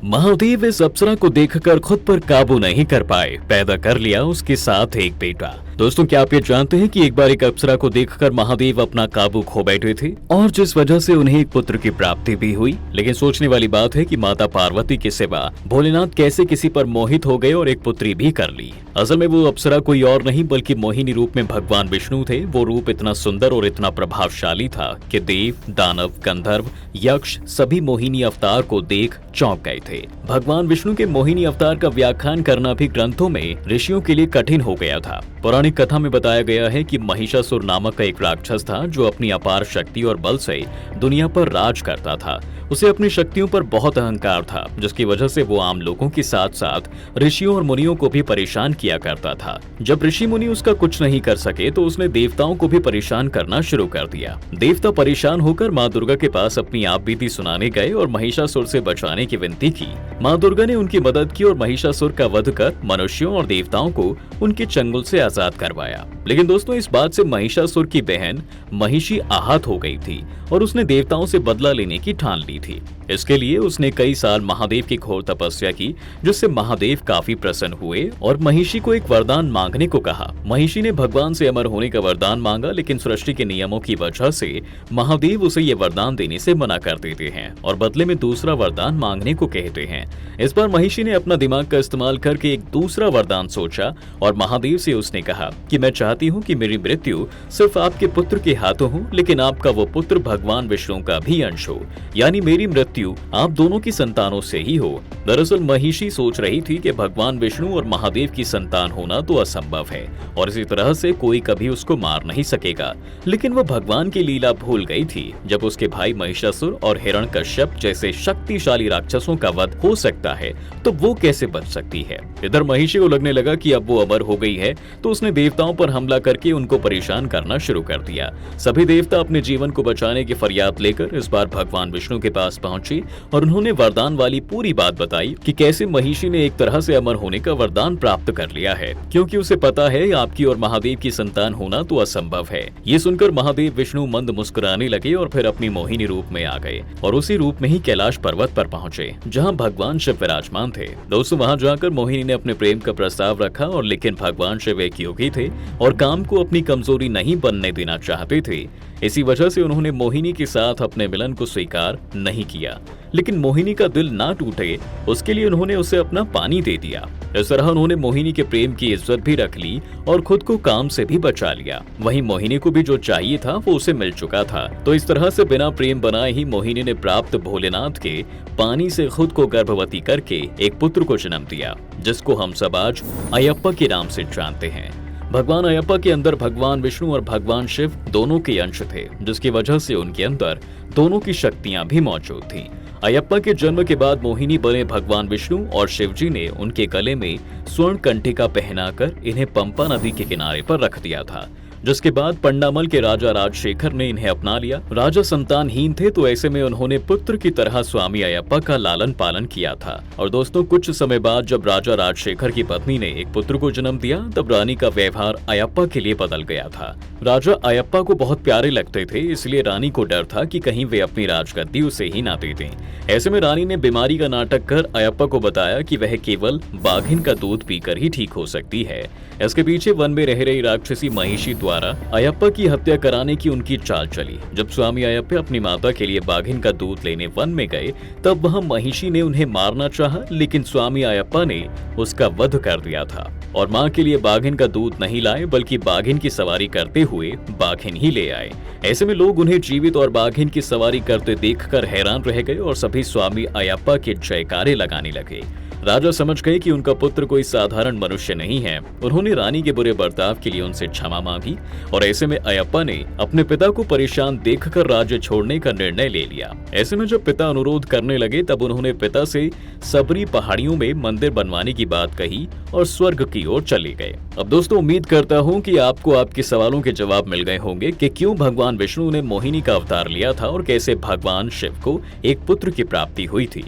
महादेव इस अप्सरा को देखकर खुद पर काबू नहीं कर पाए, पैदा कर लिया उसके साथ एक बेटा। दोस्तों, क्या आप ये जानते हैं कि एक बार एक अप्सरा को देखकर महादेव अपना काबू खो बैठे थे और जिस वजह से उन्हें एक पुत्र की प्राप्ति भी हुई। लेकिन सोचने वाली बात है कि माता पार्वती के सिवा भोलेनाथ कैसे किसी पर मोहित हो गए और एक पुत्री भी कर ली। असल में वो अप्सरा कोई और नहीं बल्कि मोहिनी रूप में भगवान विष्णु थे। वो रूप इतना सुंदर और इतना प्रभावशाली था कि देव, दानव, गंधर्व, यक्ष सभी मोहिनी अवतार को देख चौंक गए थे। भगवान विष्णु के मोहिनी अवतार का व्याख्यान करना भी ग्रंथों में ऋषियों के लिए कठिन हो गया था। पौराणिक कथा में बताया गया है कि महिषासुर नामक एक राक्षस था जो अपनी अपार शक्ति और बल से दुनिया पर राज करता था। उसे अपनी शक्तियों पर बहुत अहंकार था, जिसकी वजह से वो आम लोगों के साथ साथ ऋषियों और मुनियों को भी परेशान किया करता था। जब ऋषि मुनि उसका कुछ नहीं कर सके तो उसने देवताओं को भी परेशान करना शुरू कर दिया। देवता परेशान होकर माँ दुर्गा के पास अपनी आप बीती सुनाने गए और महिषासुर से बचाने की विनती की। माँ दुर्गा ने उनकी मदद की और महिषासुर का वध कर मनुष्यों और देवताओं को उनके चंगुल से आजाद करवाया। लेकिन दोस्तों, इस बात से महिषासुर की बहन महिषी आहत हो गई थी और उसने देवताओं से बदला लेने की ठान ली थी। इसके लिए उसने कई साल महादेव की घोर तपस्या की, जिससे महादेव काफी प्रसन्न हुए और महिषी को एक वरदान मांगने को कहा। महिषी ने भगवान से अमर होने का वरदान मांगा, लेकिन सृष्टि के नियमों की वजह से महादेव उसे ये वरदान देने से मना कर देते हैं और बदले में दूसरा वरदान मांगने को कहते हैं। इस बार महिषी ने अपना दिमाग का इस्तेमाल करके एक दूसरा वरदान सोचा और महादेव से उसने कहा कि मैं चाहती हूँ कि मेरी मृत्यु सिर्फ आपके पुत्र के हाथों हो, लेकिन आपका वो पुत्र भगवान विष्णु का भी अंश हो, यानी मेरी मृत्यु आप दोनों की संतानों से ही हो। दरअसल महिषी सोच रही थी कि भगवान विष्णु और महादेव की संतान होना तो असंभव है और इसी तरह से कोई कभी उसको मार नहीं सकेगा। लेकिन वो भगवान की लीला भूल गई थी। जब उसके भाई महिषासुर और हिरण्यकश्यप जैसे शक्तिशाली राक्षसों का वध हो सकता है तो वो कैसे बच सकती है। इधर महिषी को लगने लगा कि अब वो अमर हो गई है, तो उसने देवताओं पर हमला करके उनको परेशान करना शुरू कर दिया। सभी देवता अपने जीवन को बचाने की फरियाद लेकर इस बार भगवान विष्णु के पास पहुंचे और उन्होंने वरदान वाली पूरी बात बताई कि कैसे महिषी ने एक तरह से अमर होने का वरदान प्राप्त कर लिया है, क्योंकि उसे पता है आपकी और महादेव की संतान होना तो असंभव है। ये सुनकर महादेव विष्णु मंद मुस्कुराने लगे और फिर अपनी मोहिनी रूप में आ गए और उसी रूप में ही कैलाश पर्वत पर पहुंचे, जहां भगवान शिव विराजमान थे। दोस्तों, वहां जाकर मोहिनी ने अपने प्रेम का प्रस्ताव रखा और लेकिन भगवान शिव एक योगी थे और काम को अपनी कमजोरी नहीं बनने देना चाहते थे। इसी वजह से उन्होंने मोहिनी के साथ अपने मिलन को स्वीकार नहीं किया। लेकिन मोहिनी का दिल ना टूटे उसके लिए उन्होंने उसे अपना पानी दे दिया। इस तरह उन्होंने मोहिनी के प्रेम की इज्जत भी रख ली और खुद को काम से भी बचा लिया। वहीं मोहिनी को भी जो चाहिए था वो उसे मिल चुका था। तो इस तरह से बिना प्रेम बनाए ही मोहिनी ने प्राप्त भोलेनाथ के पानी से खुद को गर्भवती करके एक पुत्र को जन्म दिया, जिसको हम सब आज अयप्पा के नाम से जानते हैं। भगवान अयप्पा के अंदर भगवान विष्णु और भगवान शिव दोनों के अंश थे, जिसकी वजह से उनके अंदर दोनों की शक्तियां भी मौजूद थीं। अयप्पा के जन्म के बाद मोहिनी बने भगवान विष्णु और शिवजी ने उनके गले में स्वर्ण कंठिका पहनाकर इन्हें पंपा नदी के किनारे पर रख दिया था, जिसके बाद पंडामल के राजा राजशेखर ने इन्हें अपना लिया। राजा संतानहीन थे, तो ऐसे में उन्होंने पुत्र की तरह स्वामी अयप्पा का लालन पालन किया था। और दोस्तों, कुछ समय बाद जब राजा राजशेखर की पत्नी ने एक पुत्र को जन्म दिया, तब रानी का व्यवहार अयप्पा के लिए बदल गया था। राजा अयप्पा को बहुत प्यारे लगते थे, इसलिए रानी को डर था कि कहीं वे अपनी राजगद्दी उसे ही ना दे दें। ऐसे में रानी ने बीमारी का नाटक कर अयप्पा को बताया कि वह केवल बाघिन का दूध पीकर ही ठीक हो सकती है। इसके पीछे वन में रह रही राक्षसी महिषी द्वारा अयप्पा की हत्या कराने की उनकी चाल चली। जब स्वामी अयप्पा अपनी माता के लिए बाघिन का दूध लेने वन में गए, तब वहां महिषी ने उन्हें मारना चाहा, लेकिन स्वामी अयप्पा ने उसका वध कर दिया था और मां के लिए बाघिन का दूध नहीं लाए, बल्कि बाघिन की सवारी करते हुए बाघिन ही ले आए। ऐसे में लोग उन्हें जीवित और बाघिन की सवारी करते देखकर हैरान रह गए और सभी स्वामी अयप्पा के जयकारे लगाने लगे। राजा समझ गए कि उनका पुत्र कोई साधारण मनुष्य नहीं है। उन्होंने रानी के बुरे बर्ताव के लिए उनसे क्षमा मांगी और ऐसे में अयप्पा ने अपने पिता को परेशान देखकर राज्य छोड़ने का निर्णय ले लिया। ऐसे में जब पिता अनुरोध करने लगे, तब उन्होंने पिता से सबरी पहाड़ियों में मंदिर बनवाने की बात कही और स्वर्ग की ओर चले गए। अब दोस्तों, उम्मीद करता हूँ कि आपको आपके सवालों के जवाब मिल गए होंगे कि क्यों भगवान विष्णु ने मोहिनी का अवतार लिया था और कैसे भगवान शिव को एक पुत्र की प्राप्ति हुई थी।